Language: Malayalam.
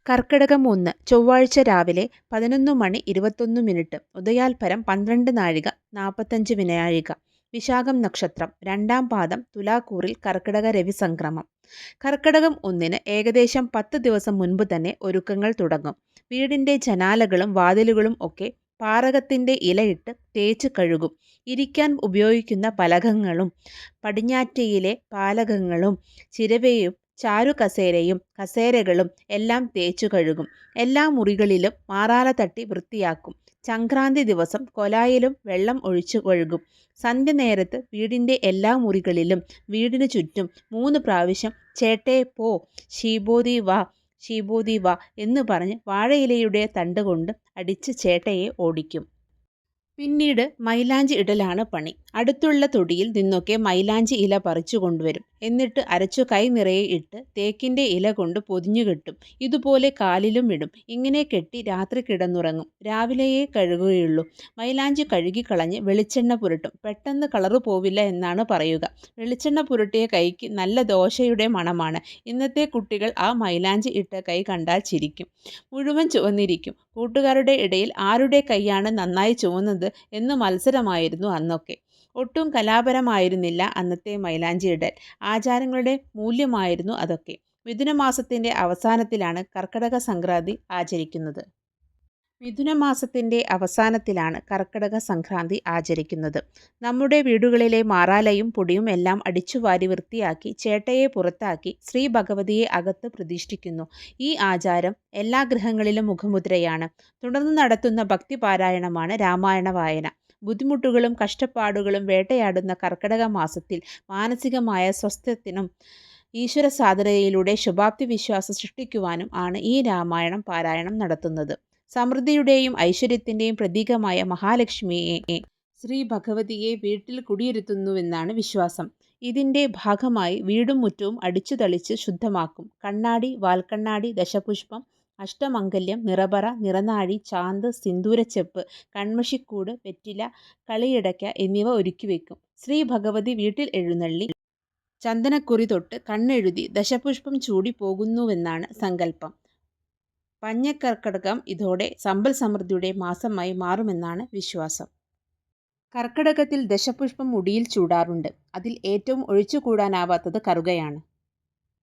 കർക്കിടകം 1 ചൊവ്വാഴ്ച രാവിലെ 11:21 ഉദയാൽപരം 12 നാഴിക 45 വിനാഴിക. വിശാഖം നക്ഷത്രം 2-ാം പാദം തുലാക്കൂറിൽ കർക്കിടക രവിസംക്രമം. കർക്കിടകം 1 ഏകദേശം 10 ദിവസം മുൻപ് തന്നെ ഒരുക്കങ്ങൾ തുടങ്ങും. വീടിൻ്റെ ജനാലകളും വാതിലുകളും ഒക്കെ പാറകത്തിൻ്റെ ഇലയിട്ട് തേച്ച് കഴുകും. ഇരിക്കാൻ ഉപയോഗിക്കുന്ന പലകങ്ങളും പടിഞ്ഞാറ്റയിലെ പാലകങ്ങളും ചിരവയും ചാരുകസേരയും കസേരകളും എല്ലാം തേച്ചു കഴുകും. എല്ലാ മുറികളിലും മാറാല തട്ടി വൃത്തിയാക്കും. സംക്രാന്തി ദിവസം കൊലായിലും വെള്ളം ഒഴിച്ചു കഴുകും. സന്ധ്യ നേരത്ത് വീടിൻ്റെ എല്ലാ മുറികളിലും വീടിനു ചുറ്റും 3 പ്രാവശ്യം ചേട്ടേ പോ, ശീബോധി വാ, ശീബോധി വാ എന്ന് പറഞ്ഞ് വാഴയിലയുടെ തണ്ട് കൊണ്ട് അടിച്ച് ചേട്ടയെ ഓടിക്കും. പിന്നീട് മൈലാഞ്ചി ഇടലാണ് പണി. അടുത്തുള്ള തൊടിയിൽ നിന്നൊക്കെ മൈലാഞ്ചി ഇല പറിച്ചു കൊണ്ടുവരും. എന്നിട്ട് അരച്ചു കൈ നിറയെ ഇട്ട് തേക്കിൻ്റെ ഇല കൊണ്ട് പൊതിഞ്ഞു കെട്ടും. ഇതുപോലെ കാലിലും ഇടും. ഇങ്ങനെ കെട്ടി രാത്രി കിടന്നുറങ്ങും. രാവിലെയേ കഴുകുകയുള്ളൂ. മൈലാഞ്ചി കഴുകിക്കളഞ്ഞ് വെളിച്ചെണ്ണ പുരട്ടും. പെട്ടെന്ന് കളറ് പോവില്ല എന്നാണ് പറയുക. വെളിച്ചെണ്ണ പുരട്ടിയ കൈക്ക് നല്ല ദോശയുടെ മണമാണ്. ഇന്നത്തെ കുട്ടികൾ ആ മൈലാഞ്ചി ഇട്ട കൈ കണ്ടാൽ ചിരിക്കും. മുഴുവൻ ചുവന്നിരിക്കും. കൂട്ടുകാരുടെ ഇടയിൽ ആരുടെ കൈയാണ് നന്നായി ചുവന്നത് എന്ന് മത്സരമായിരുന്നു അന്നൊക്കെ. ഒട്ടും കലാപരമായിരുന്നില്ല അന്നത്തെ മൈലാഞ്ചി ഇടൽ. ആചാരങ്ങളുടെ മൂല്യമായിരുന്നു അതൊക്കെ. മിഥുനമാസത്തിൻ്റെ അവസാനത്തിലാണ് കർക്കിടക സംക്രാന്തി ആചരിക്കുന്നത്. നമ്മുടെ വീടുകളിലെ മാറാലയും പൊടിയും എല്ലാം അടിച്ചുവാരി വൃത്തിയാക്കി ചേട്ടയെ പുറത്താക്കി ശ്രീ ഭഗവതിയെ അകത്ത് പ്രതിഷ്ഠിക്കുന്നു. ഈ ആചാരം എല്ലാ ഗൃഹങ്ങളിലും മുഖമുദ്രയാണ്. തുടർന്ന് നടത്തുന്ന ഭക്തിപാരായണമാണ് രാമായണ വായന. ബുദ്ധിമുട്ടുകളും കഷ്ടപ്പാടുകളും വേട്ടയാടുന്ന കർക്കിടക മാസത്തിൽ മാനസികമായ സ്വസ്ഥത്തിനും ഈശ്വര സാധനയിലൂടെ ശുഭാപ്തി വിശ്വാസം സൃഷ്ടിക്കുവാനും ആണ് ഈ രാമായണം പാരായണം നടത്തുന്നത്. സമൃദ്ധിയുടെയും ഐശ്വര്യത്തിൻ്റെയും പ്രതീകമായ മഹാലക്ഷ്മിയെ ശ്രീ ഭഗവതിയെ വീട്ടിൽ കുടിയിരുത്തുന്നുവെന്നാണ് വിശ്വാസം. ഇതിൻ്റെ ഭാഗമായി വീടും മുറ്റവും അടിച്ചു തളിച്ച് ശുദ്ധമാക്കും. കണ്ണാടി, വാൽക്കണ്ണാടി, ദശപുഷ്പം, അഷ്ടമംഗല്യം, നിറപറ, നിറനാഴി, ചാന്ത്, സിന്ദൂരച്ചെപ്പ്, കൺമഷിക്കൂട്, വെറ്റില, കളിയടയ്ക്ക എന്നിവ ഒരുക്കിവെക്കും. ശ്രീ ഭഗവതി വീട്ടിൽ എഴുന്നള്ളി ചന്ദനക്കുറി തൊട്ട് കണ്ണെഴുതി ദശപുഷ്പം ചൂടി പോകുന്നുവെന്നാണ് സങ്കല്പം. പഞ്ഞക്കർക്കിടകം ഇതോടെ സമ്പൽ സമൃദ്ധിയുടെ മാസമായി മാറുമെന്നാണ് വിശ്വാസം. കർക്കിടകത്തിൽ ദശപുഷ്പം മുടിയിൽ ചൂടാറുണ്ട്. അതിൽ ഏറ്റവും ഒഴിച്ചുകൂടാനാവാത്തത് കറുകയാണ്.